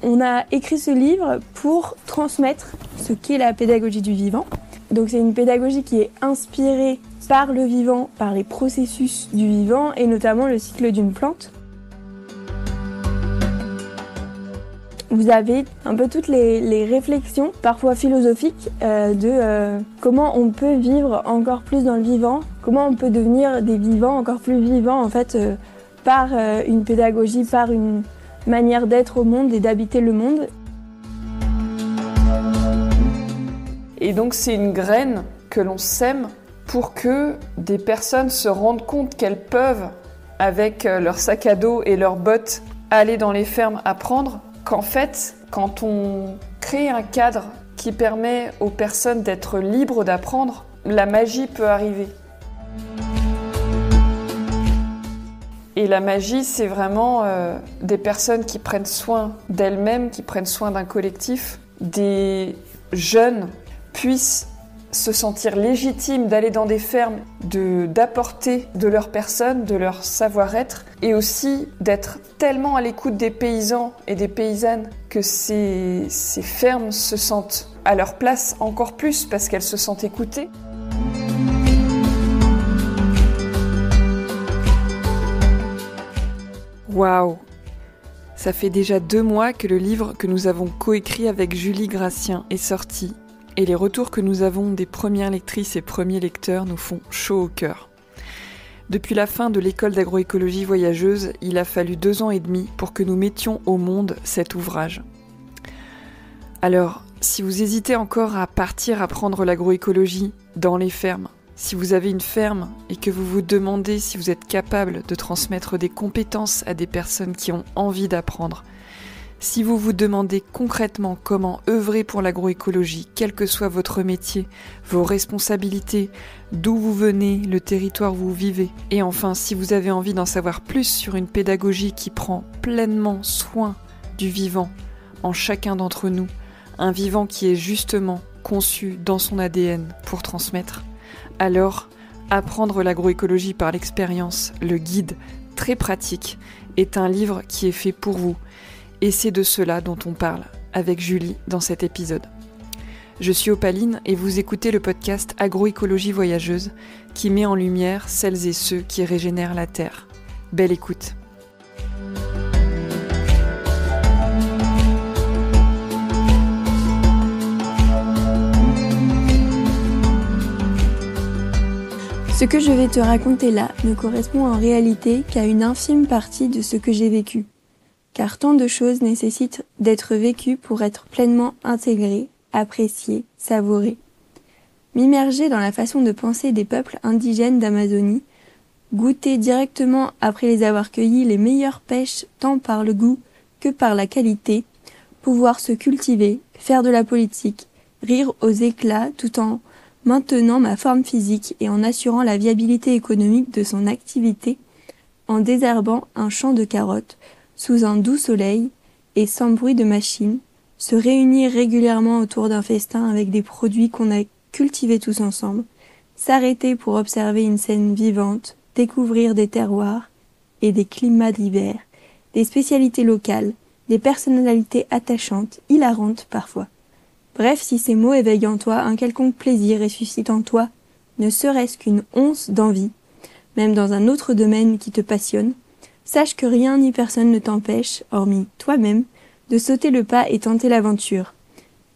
On a écrit ce livre pour transmettre ce qu'est la pédagogie du vivant. Donc c'est une pédagogie qui est inspirée par le vivant, par les processus du vivant et notamment le cycle d'une plante. Vous avez un peu toutes les réflexions, parfois philosophiques, de comment on peut vivre encore plus dans le vivant, comment on peut devenir des vivants encore plus vivants en fait, par une pédagogie, par une manière d'être au monde et d'habiter le monde. Et donc c'est une graine que l'on sème pour que des personnes se rendent compte qu'elles peuvent, avec leur sac à dos et leurs bottes, aller dans les fermes apprendre. Qu'en fait, quand on crée un cadre qui permet aux personnes d'être libres d'apprendre, la magie peut arriver. Et la magie, c'est vraiment des personnes qui prennent soin d'elles-mêmes, qui prennent soin d'un collectif. Des jeunes puissent se sentir légitimes d'aller dans des fermes, d'apporter de leur personne, de leur savoir-être, et aussi d'être tellement à l'écoute des paysans et des paysannes que ces fermes se sentent à leur place encore plus parce qu'elles se sentent écoutées. Waouh! Ça fait déjà 2 mois que le livre que nous avons coécrit avec Julie Gratien est sorti. Et les retours que nous avons des premières lectrices et premiers lecteurs nous font chaud au cœur. Depuis la fin de l'école d'agroécologie voyageuse, il a fallu 2 ans et demi pour que nous mettions au monde cet ouvrage. Alors, si vous hésitez encore à partir apprendre l'agroécologie dans les fermes, si vous avez une ferme et que vous vous demandez si vous êtes capable de transmettre des compétences à des personnes qui ont envie d'apprendre, si vous vous demandez concrètement comment œuvrer pour l'agroécologie, quel que soit votre métier, vos responsabilités, d'où vous venez, le territoire où vous vivez, et enfin si vous avez envie d'en savoir plus sur une pédagogie qui prend pleinement soin du vivant en chacun d'entre nous, un vivant qui est justement conçu dans son ADN pour transmettre, alors Apprendre l'agroécologie par l'expérience, le guide très pratique, est un livre qui est fait pour vous. Et c'est de cela dont on parle avec Julie dans cet épisode. Je suis Opaline et vous écoutez le podcast Agroécologie voyageuse qui met en lumière celles et ceux qui régénèrent la terre. Belle écoute. Ce que je vais te raconter là ne correspond en réalité qu'à une infime partie de ce que j'ai vécu. Car tant de choses nécessitent d'être vécues pour être pleinement intégrées, appréciées, savourées. M'immerger dans la façon de penser des peuples indigènes d'Amazonie, goûter directement après les avoir cueillis les meilleures pêches tant par le goût que par la qualité, pouvoir se cultiver, faire de la politique, rire aux éclats tout en maintenant ma forme physique et en assurant la viabilité économique de son activité, en désherbant un champ de carottes, sous un doux soleil et sans bruit de machine, se réunir régulièrement autour d'un festin avec des produits qu'on a cultivés tous ensemble, s'arrêter pour observer une scène vivante, découvrir des terroirs et des climats d'hiver, des spécialités locales, des personnalités attachantes, hilarantes parfois. Bref, si ces mots éveillent en toi un quelconque plaisir et suscitent en toi ne serait-ce qu'une once d'envie, même dans un autre domaine qui te passionne, sache que rien ni personne ne t'empêche, hormis toi-même, de sauter le pas et tenter l'aventure.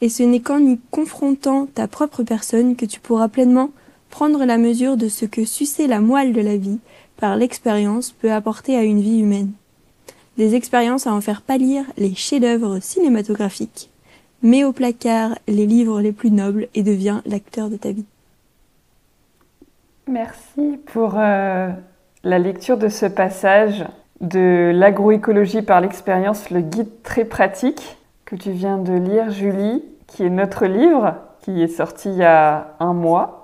Et ce n'est qu'en y confrontant ta propre personne que tu pourras pleinement prendre la mesure de ce que sucer la moelle de la vie par l'expérience peut apporter à une vie humaine. Des expériences à en faire pâlir les chefs-d'œuvre cinématographiques. Mets au placard les livres les plus nobles et deviens l'acteur de ta vie. Merci pour la lecture de ce passage de l'agroécologie par l'expérience, le guide très pratique que tu viens de lire, Julie, qui est notre livre, qui est sorti il y a 1 mois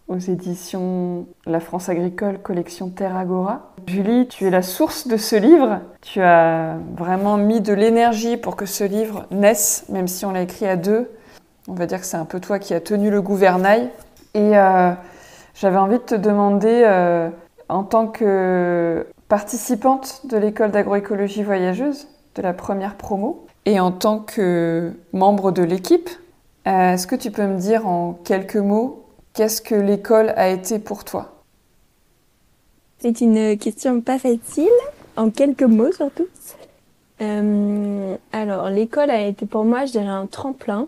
aux éditions La France Agricole, collection Terre Agora. Julie, tu es la source de ce livre. Tu as vraiment mis de l'énergie pour que ce livre naisse, même si on l'a écrit à 2. On va dire que c'est un peu toi qui as tenu le gouvernail. Et j'avais envie de te demander, en tant que participante de l'école d'agroécologie voyageuse, de la première promo, Et en tant que membre de l'équipe, est-ce que tu peux me dire en quelques mots qu'est-ce que l'école a été pour toi? C'est une question pas facile, en quelques mots surtout. Alors, l'école a été pour moi, je dirais, un tremplin.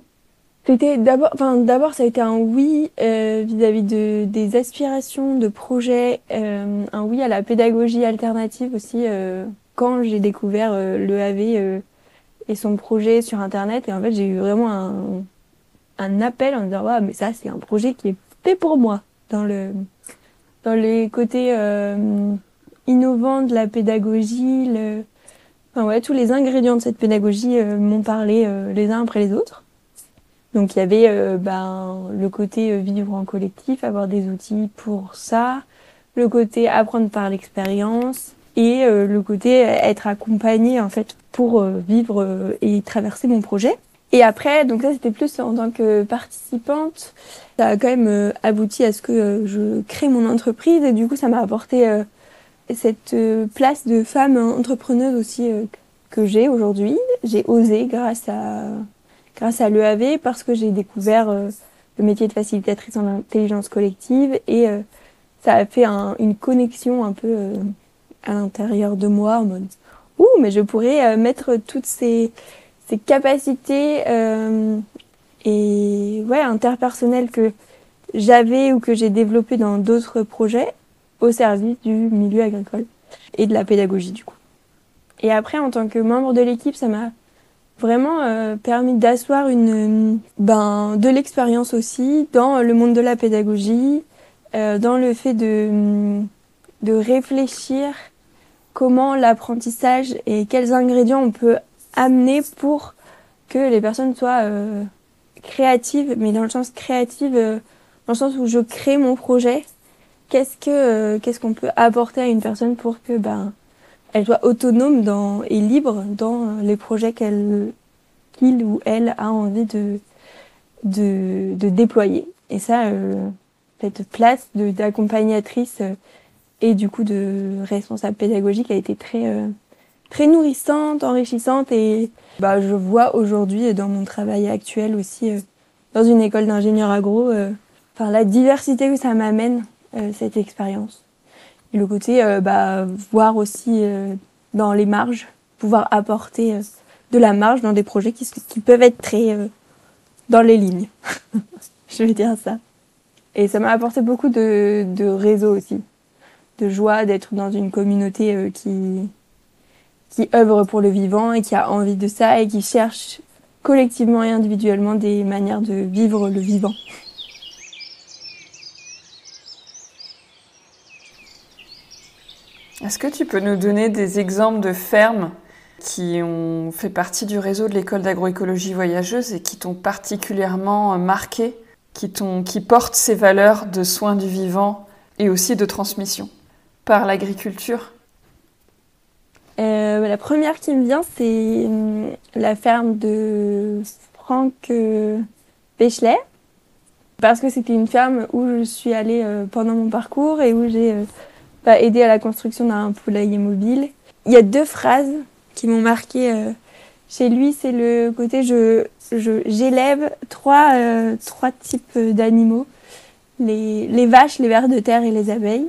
C'était d'abord, ça a été un oui vis-à-vis des aspirations, de projets, un oui à la pédagogie alternative aussi. Quand j'ai découvert l'EAV et son projet sur Internet, et en fait, j'ai eu vraiment un appel en me disant, ouais, mais ça, c'est un projet qui est fait pour moi dans les côtés innovants de la pédagogie. Enfin, ouais, tous les ingrédients de cette pédagogie m'ont parlé les uns après les autres. Donc il y avait le côté vivre en collectif, avoir des outils pour ça, le côté apprendre par l'expérience et le côté être accompagné en fait pour vivre et traverser mon projet. Et après, donc ça c'était plus en tant que participante, ça a quand même abouti à ce que je crée mon entreprise et du coup ça m'a apporté cette place de femme entrepreneuse aussi que j'ai aujourd'hui. J'ai osé grâce à l'EAV parce que j'ai découvert le métier de facilitatrice en intelligence collective et ça a fait une connexion un peu à l'intérieur de moi en mode ouh, mais je pourrais mettre toutes ces capacités et ouais, interpersonnelles que j'avais ou que j'ai développées dans d'autres projets au service du milieu agricole et de la pédagogie du coup. Et après, en tant que membre de l'équipe, ça m'a vraiment permis d'asseoir de l'expérience aussi dans le monde de la pédagogie, dans le fait de réfléchir comment l'apprentissage et quels ingrédients on peut amener pour que les personnes soient créatives, mais dans le sens créative, dans le sens où je crée mon projet. Qu'est-ce qu'on peut apporter à une personne pour que elle soit autonome et libre dans les projets qu'il ou elle a envie de déployer. Et ça, cette place d'accompagnatrice et du coup de responsable pédagogique a été très nourrissante, enrichissante et je vois aujourd'hui dans mon travail actuel aussi dans une école d'ingénieur agro, la diversité que ça m'amène cette expérience. Et le côté voir aussi dans les marges, pouvoir apporter de la marge dans des projets qui peuvent être très dans les lignes. Je vais dire ça. Et ça m'a apporté beaucoup de réseau aussi, de joie d'être dans une communauté qui œuvre pour le vivant et qui a envie de ça et qui cherche collectivement et individuellement des manières de vivre le vivant. Est-ce que tu peux nous donner des exemples de fermes qui ont fait partie du réseau de l'école d'agroécologie voyageuse et qui t'ont particulièrement marqué, qui portent ces valeurs de soins du vivant et aussi de transmission par l'agriculture? La première qui me vient, c'est la ferme de Franck Péchelet, parce que c'était une ferme où je suis allée pendant mon parcours et où j'ai aidé à la construction d'un poulailler mobile. Il y a 2 phrases qui m'ont marquée chez lui, c'est le côté j'élève trois types d'animaux, les vaches, les vers de terre et les abeilles.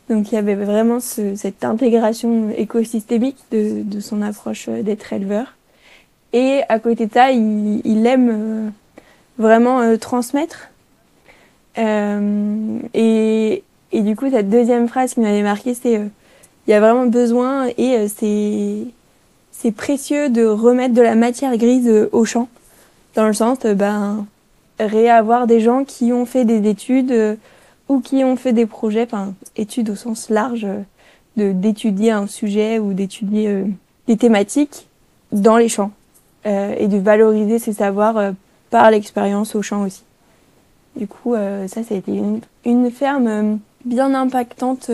Donc il y avait vraiment cette intégration écosystémique de son approche d'être éleveur. Et à côté de ça, il aime vraiment transmettre. Et du coup, cette deuxième phrase qui m'avait marquée, c'est il y a vraiment besoin et c'est précieux de remettre de la matière grise au champ. Dans le sens, réavoir des gens qui ont fait des études ou qui ont fait des projets, études au sens large, d'étudier un sujet ou d'étudier des thématiques dans les champs et de valoriser ces savoirs par l'expérience au champ aussi. Du coup, ça a été une ferme bien impactante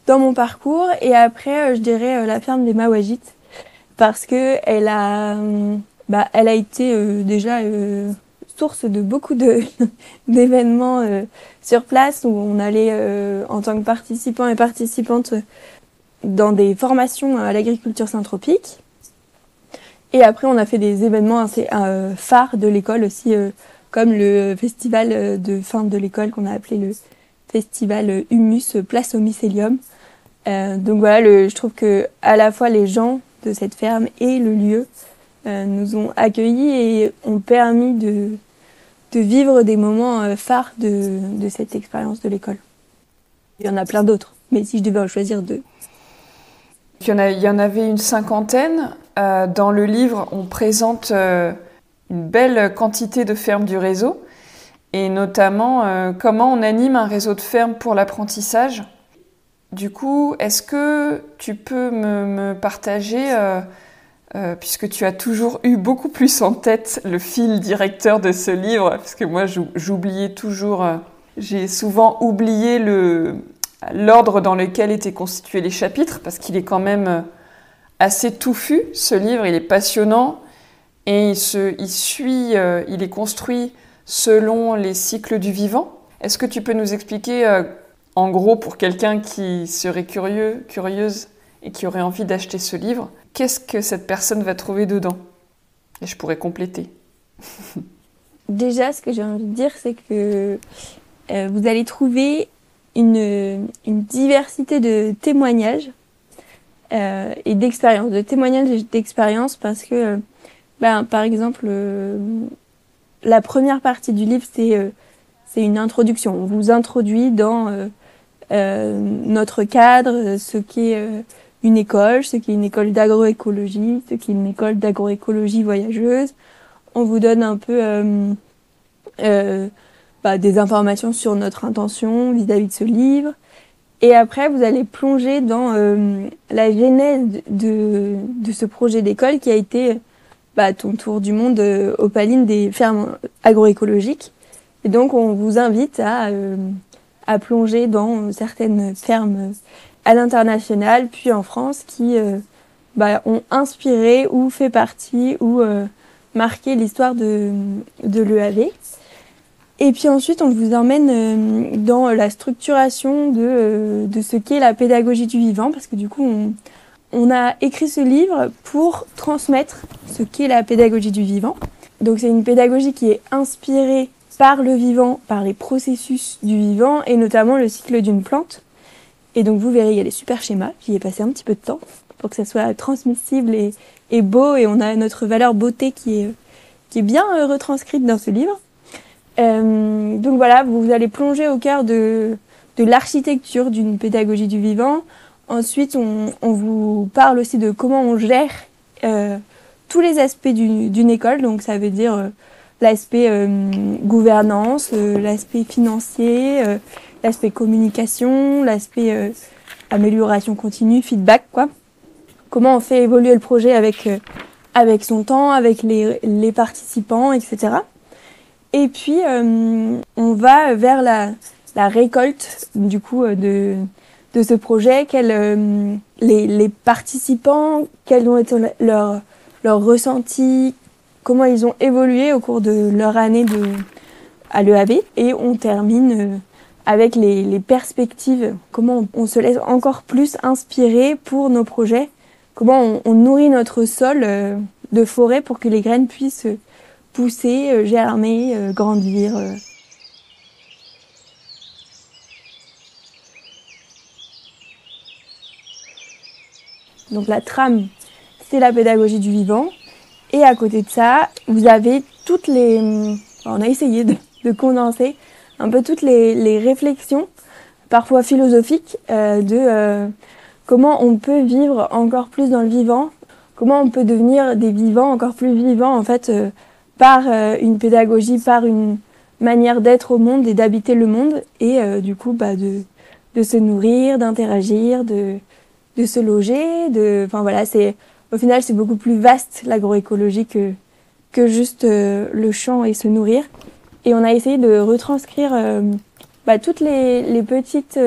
dans mon parcours. Et après, je dirais la ferme des Mawajites, parce que elle a été déjà source de beaucoup d'événements sur place où on allait en tant que participants et participantes dans des formations à l'agriculture syntropique. Et après, on a fait des événements assez phares de l'école aussi, comme le festival de fin de l'école qu'on a appelé le festival Humus Place au Mycélium. Donc voilà, je trouve que à la fois les gens de cette ferme et le lieu nous ont accueillis et ont permis de vivre des moments phares de cette expérience de l'école. Il y en a plein d'autres, mais si je devais en choisir deux. Il y en avait une cinquantaine. Dans le livre, on présente une belle quantité de fermes du réseau, et notamment comment on anime un réseau de fermes pour l'apprentissage. Du coup, est-ce que tu peux me partager, puisque tu as toujours eu beaucoup plus en tête le fil directeur de ce livre, parce que moi j'oubliais toujours, j'ai souvent oublié l'ordre dans lequel étaient constitués les chapitres, parce qu'il est quand même assez touffu, ce livre, il est passionnant, et il est construit selon les cycles du vivant. Est-ce que tu peux nous expliquer, en gros, pour quelqu'un qui serait curieuse, et qui aurait envie d'acheter ce livre, qu'est-ce que cette personne va trouver dedans? Et je pourrais compléter. Déjà, ce que j'ai envie de dire, c'est que vous allez trouver une diversité de témoignages et d'expériences, parce que, par exemple, la première partie du livre, c'est une introduction. On vous introduit dans notre cadre, ce qu'est une école, ce qu'est une école d'agroécologie, ce qu'est une école d'agroécologie voyageuse. On vous donne un peu des informations sur notre intention vis-à-vis de ce livre. Et après, vous allez plonger dans la genèse de ce projet d'école qui a été ton tour du monde opaline des fermes agroécologiques. Et donc, on vous invite à plonger dans certaines fermes à l'international, puis en France, qui ont inspiré ou fait partie ou marqué l'histoire de l'EAV. Et puis ensuite, on vous emmène dans la structuration de ce qu'est la pédagogie du vivant, parce que du coup, on a écrit ce livre pour transmettre ce qu'est la pédagogie du vivant. Donc c'est une pédagogie qui est inspirée par le vivant, par les processus du vivant, et notamment le cycle d'une plante. Et donc vous verrez, il y a des super schémas, j'y ai passé un petit peu de temps pour que ça soit transmissible et beau, et on a notre valeur beauté qui est bien retranscrite dans ce livre. Donc voilà, vous allez plonger au cœur de l'architecture d'une pédagogie du vivant. Ensuite, on vous parle aussi de comment on gère tous les aspects d'une école. Donc ça veut dire l'aspect gouvernance, l'aspect financier, l'aspect communication, l'aspect amélioration continue, feedback, quoi. Comment on fait évoluer le projet avec son temps, avec les participants, etc. Et puis, on va vers la récolte, du coup, de ce projet. Les participants, quels ont été leurs ressentis, comment ils ont évolué au cours de leur année à l'EAV. Et on termine avec les perspectives, comment on se laisse encore plus inspirer pour nos projets, comment on nourrit notre sol de forêt pour que les graines puissent pousser, germer, grandir. Donc la trame, c'est la pédagogie du vivant. Et à côté de ça, vous avez on a essayé de condenser un peu toutes les réflexions, parfois philosophiques, de comment on peut vivre encore plus dans le vivant, comment on peut devenir des vivants encore plus vivants, en fait, par une pédagogie, par une manière d'être au monde et d'habiter le monde, et du coup de se nourrir, d'interagir, de se loger, enfin voilà, au final c'est beaucoup plus vaste l'agroécologie que juste le champ et se nourrir. Et on a essayé de retranscrire toutes les petites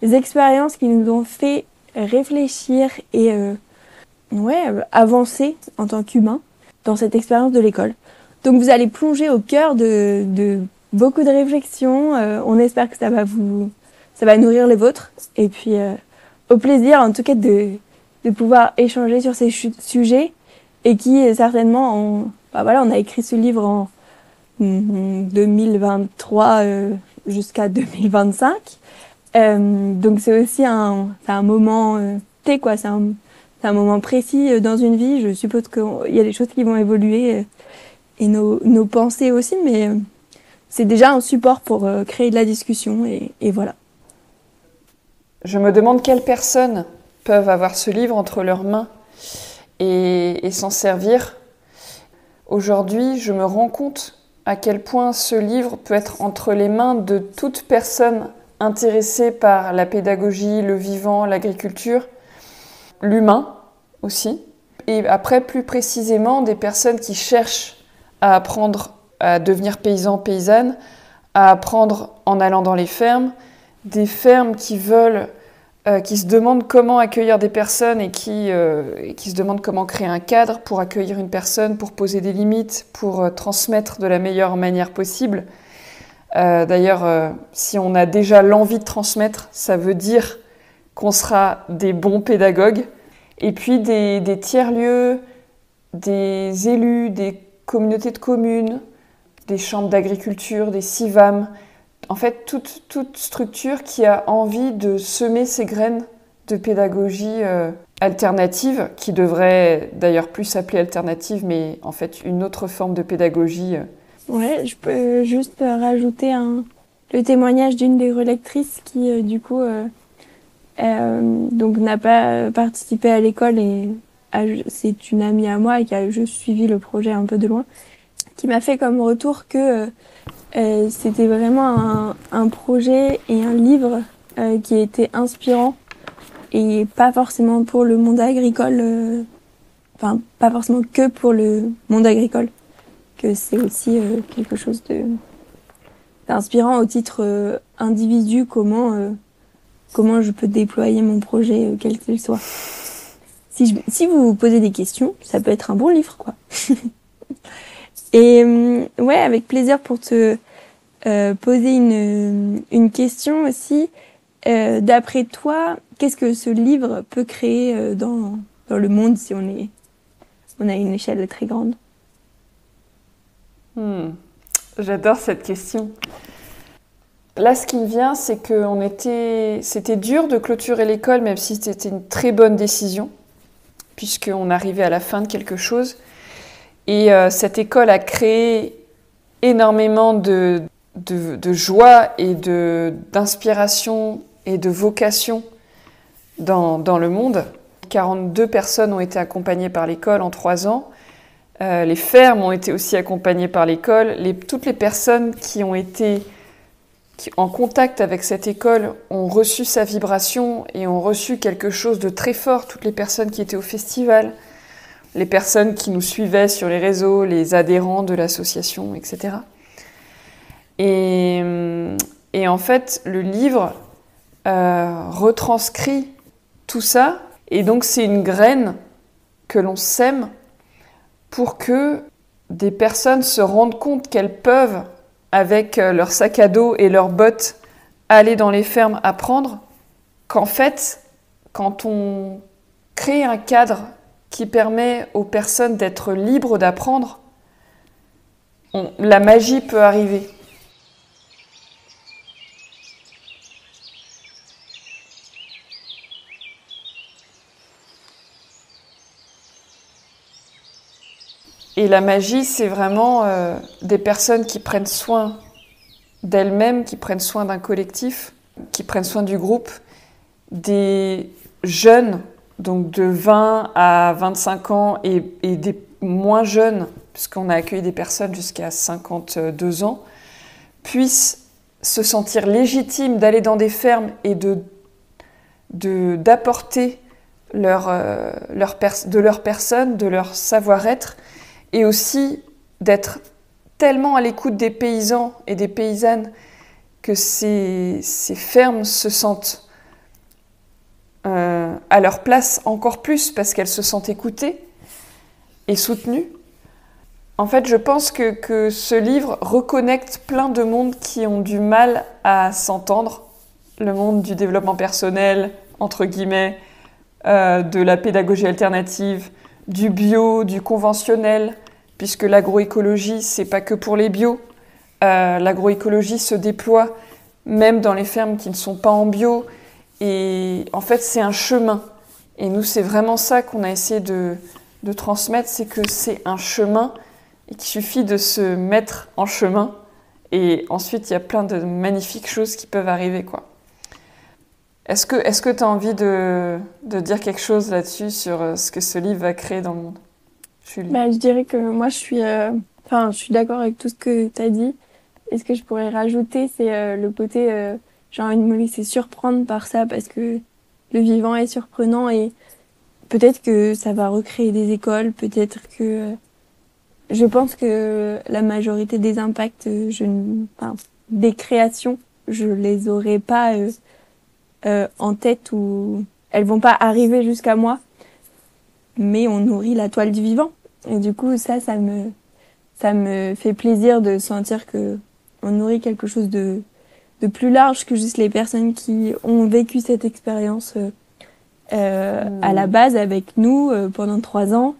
expériences qui nous ont fait réfléchir et avancer en tant qu'humains dans cette expérience de l'école. Donc vous allez plonger au cœur de beaucoup de réflexions. On espère que ça va nourrir les vôtres. Et puis au plaisir en tout cas de pouvoir échanger sur ces sujets et qui certainement on a écrit ce livre en 2023 jusqu'à 2025. Donc c'est aussi un moment T, quoi. C'est un moment précis dans une vie. Je suppose qu'il y a des choses qui vont évoluer et nos pensées aussi, mais c'est déjà un support pour créer de la discussion et voilà. Je me demande quelles personnes peuvent avoir ce livre entre leurs mains et s'en servir. Aujourd'hui, je me rends compte à quel point ce livre peut être entre les mains de toute personne intéressée par la pédagogie, le vivant, l'agriculture, l'humain aussi. Et après, plus précisément, des personnes qui cherchent à apprendre à devenir paysan, paysanne, à apprendre en allant dans les fermes, des fermes qui se demandent comment accueillir des personnes et qui se demandent comment créer un cadre pour accueillir une personne, pour poser des limites, pour transmettre de la meilleure manière possible. D'ailleurs, si on a déjà l'envie de transmettre, ça veut dire qu'on sera des bons pédagogues. Et puis des tiers-lieux, des élus, des communautés de communes, des chambres d'agriculture, des CIVAM. En fait, toute structure qui a envie de semer ces graines de pédagogie alternative, qui devrait d'ailleurs plus s'appeler alternative, mais en fait une autre forme de pédagogie. Ouais, je peux juste rajouter le témoignage d'une des relectrices qui, donc n'a pas participé à l'école et c'est une amie à moi et qui a juste suivi le projet un peu de loin, qui m'a fait comme retour que c'était vraiment un projet et un livre qui était inspirant et pas forcément pour le monde agricole, pas forcément que pour le monde agricole, que c'est aussi quelque chose d'inspirant au titre individu, comment je peux déployer mon projet, quel qu'il soit. Si vous vous posez des questions, ça peut être un bon livre, quoi. Et ouais, avec plaisir pour te poser une question aussi. D'après toi, qu'est-ce que ce livre peut créer dans le monde si on a une échelle très grande? J'adore cette question. Là, ce qui me vient, c'est que c'était dur de clôturer l'école, même si c'était une très bonne décision, puisqu'on arrivait à la fin de quelque chose. Et cette école a créé énormément de joie et d'inspiration et de vocation dans le monde. 42 personnes ont été accompagnées par l'école en 3 ans. Les fermes ont été aussi accompagnées par l'école. Toutes les personnes qui ont été en contact avec cette école ont reçu sa vibration et ont reçu quelque chose de très fort. Toutes les personnes qui étaient au festival, les personnes qui nous suivaient sur les réseaux, les adhérents de l'association, etc. Et en fait, le livre retranscrit tout ça. Et donc, c'est une graine que l'on sème pour que des personnes se rendent compte qu'elles peuvent, avec leur sac à dos et leurs bottes, aller dans les fermes apprendre, qu'en fait, quand on crée un cadre qui permet aux personnes d'être libres d'apprendre, la magie peut arriver. Et la magie, c'est vraiment des personnes qui prennent soin d'elles-mêmes, qui prennent soin d'un collectif, qui prennent soin du groupe, des jeunes, donc de 20 à 25 ans, et des moins jeunes, puisqu'on a accueilli des personnes jusqu'à 52 ans, puissent se sentir légitimes d'aller dans des fermes et d'apporter de leur personne, de leur savoir-être, et aussi d'être tellement à l'écoute des paysans et des paysannes que ces fermes se sentent à leur place encore plus parce qu'elles se sentent écoutées et soutenues. En fait, je pense que ce livre reconnecte plein de mondes qui ont du mal à s'entendre. Le monde du développement personnel, entre guillemets, de la pédagogie alternative, du bio, du conventionnel, puisque l'agroécologie, c'est pas que pour les bio. L'agroécologie se déploie même dans les fermes qui ne sont pas en bio. Et en fait, c'est un chemin. Et nous, c'est vraiment ça qu'on a essayé de transmettre, c'est que c'est un chemin et qu'il suffit de se mettre en chemin. Et ensuite, il y a plein de magnifiques choses qui peuvent arriver, quoi. Est-ce que tu as envie de dire quelque chose là-dessus sur ce que ce livre va créer dans le monde, Julie? Je dirais que moi, je suis d'accord avec tout ce que tu as dit. Et ce que je pourrais rajouter, c'est le côté, j'ai envie de me laisser surprendre par ça parce que le vivant est surprenant et peut-être que ça va recréer des écoles, peut-être que... je pense que la majorité des impacts, des créations, je les aurais pas en tête ou elles vont pas arriver jusqu'à moi, mais on nourrit la toile du vivant. Et du coup, ça me fait plaisir de sentir que on nourrit quelque chose de plus large que juste les personnes qui ont vécu cette expérience à la base avec nous pendant 3 ans.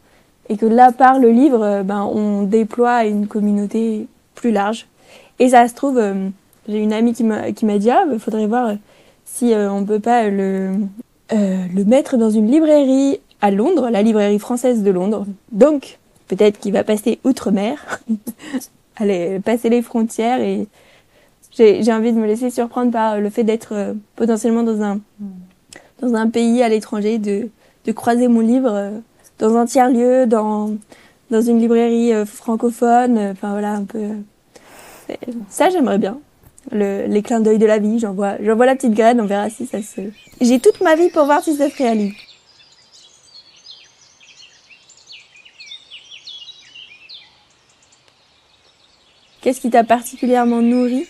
Et que là, par le livre, on déploie une communauté plus large. Et ça se trouve, j'ai une amie qui m'a dit faudrait voir si on peut pas le mettre dans une librairie à Londres, la librairie française de Londres. Donc, peut-être qu'il va passer outre-mer, aller passer les frontières. Et j'ai envie de me laisser surprendre par le fait d'être potentiellement dans un pays à l'étranger, de croiser mon livre dans un tiers-lieu, dans une librairie francophone, un peu... Ça, j'aimerais bien. Les clins d'œil de la vie, j'envoie la petite graine, on verra si ça se... J'ai toute ma vie pour voir si ça se réalise. Qu'est-ce qui t'a particulièrement nourri,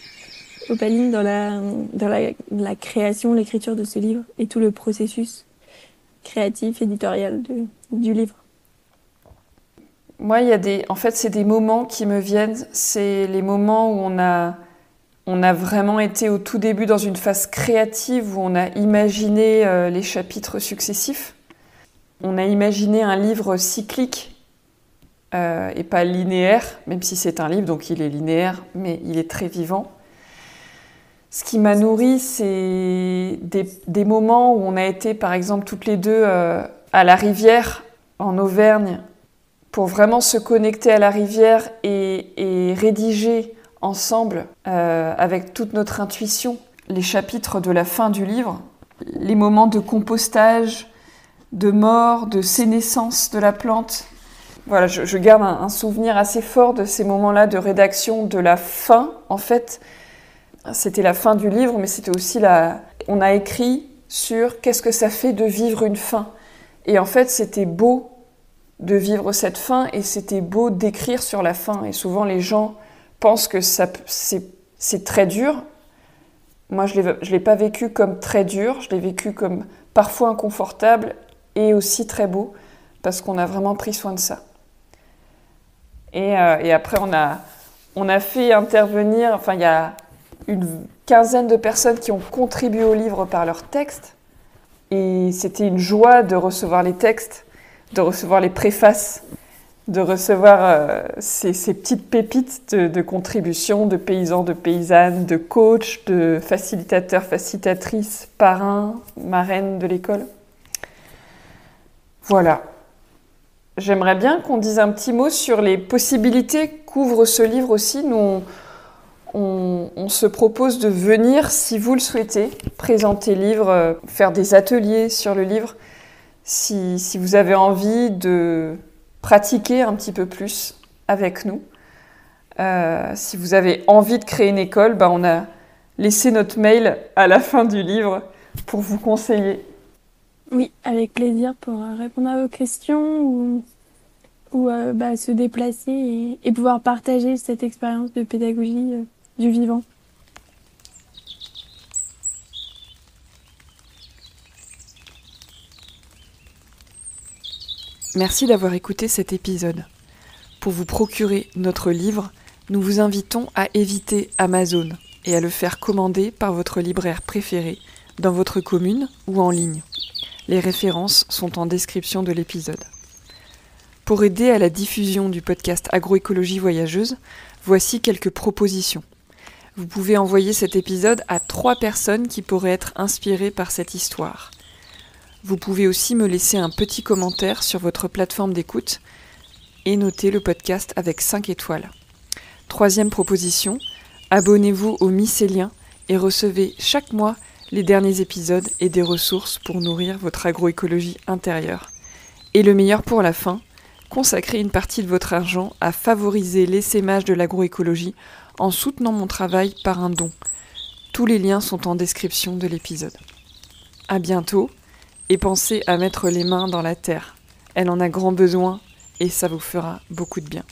Opaline, dans la création, l'écriture de ce livre et tout le processus créatif, éditorial du livre? Moi, en fait, c'est des moments qui me viennent. C'est les moments où on a vraiment été au tout début dans une phase créative, où on a imaginé les chapitres successifs. On a imaginé un livre cyclique et pas linéaire, même si c'est un livre, donc il est linéaire, mais il est très vivant. Ce qui m'a nourri, c'est des moments où on a été, par exemple, toutes les deux à la rivière, en Auvergne, pour vraiment se connecter à la rivière et rédiger ensemble, avec toute notre intuition, les chapitres de la fin du livre, les moments de compostage, de mort, de sénescence de la plante. Voilà, je garde un souvenir assez fort de ces moments-là de rédaction de la fin, en fait. C'était la fin du livre, mais c'était aussi on a écrit sur qu'est-ce que ça fait de vivre une fin. Et en fait, c'était beau de vivre cette fin et c'était beau d'écrire sur la fin. Et souvent, les gens pensent que c'est très dur. Moi, je l'ai pas vécu comme très dur. Je l'ai vécu comme parfois inconfortable et aussi très beau parce qu'on a vraiment pris soin de ça. Et après, on a fait intervenir... il y a une quinzaine de personnes qui ont contribué au livre par leurs textes. Et c'était une joie de recevoir les textes, de recevoir les préfaces, de recevoir ces petites pépites de contributions de paysans, de paysannes, de coachs, de facilitateurs, facilitatrices, parrains, marraines de l'école. Voilà. J'aimerais bien qu'on dise un petit mot sur les possibilités qu'ouvre ce livre aussi. Nous, on se propose de venir, si vous le souhaitez, présenter le livre, faire des ateliers sur le livre. Si vous avez envie de pratiquer un petit peu plus avec nous, si vous avez envie de créer une école, on a laissé notre mail à la fin du livre pour vous conseiller. Oui, avec plaisir pour répondre à vos questions ou se déplacer et pouvoir partager cette expérience de pédagogie du vivant. Merci d'avoir écouté cet épisode. Pour vous procurer notre livre, nous vous invitons à éviter Amazon et à le faire commander par votre libraire préféré dans votre commune ou en ligne. Les références sont en description de l'épisode. Pour aider à la diffusion du podcast Agroécologie Voyageuse, voici quelques propositions. Vous pouvez envoyer cet épisode à 3 personnes qui pourraient être inspirées par cette histoire. Vous pouvez aussi me laisser un petit commentaire sur votre plateforme d'écoute et noter le podcast avec 5 étoiles. 3e proposition, abonnez-vous au Mycélien et recevez chaque mois les derniers épisodes et des ressources pour nourrir votre agroécologie intérieure. Et le meilleur pour la fin, consacrez une partie de votre argent à favoriser l'essaimage de l'agroécologie en soutenant mon travail par un don. Tous les liens sont en description de l'épisode. À bientôt et pensez à mettre les mains dans la terre. Elle en a grand besoin et ça vous fera beaucoup de bien.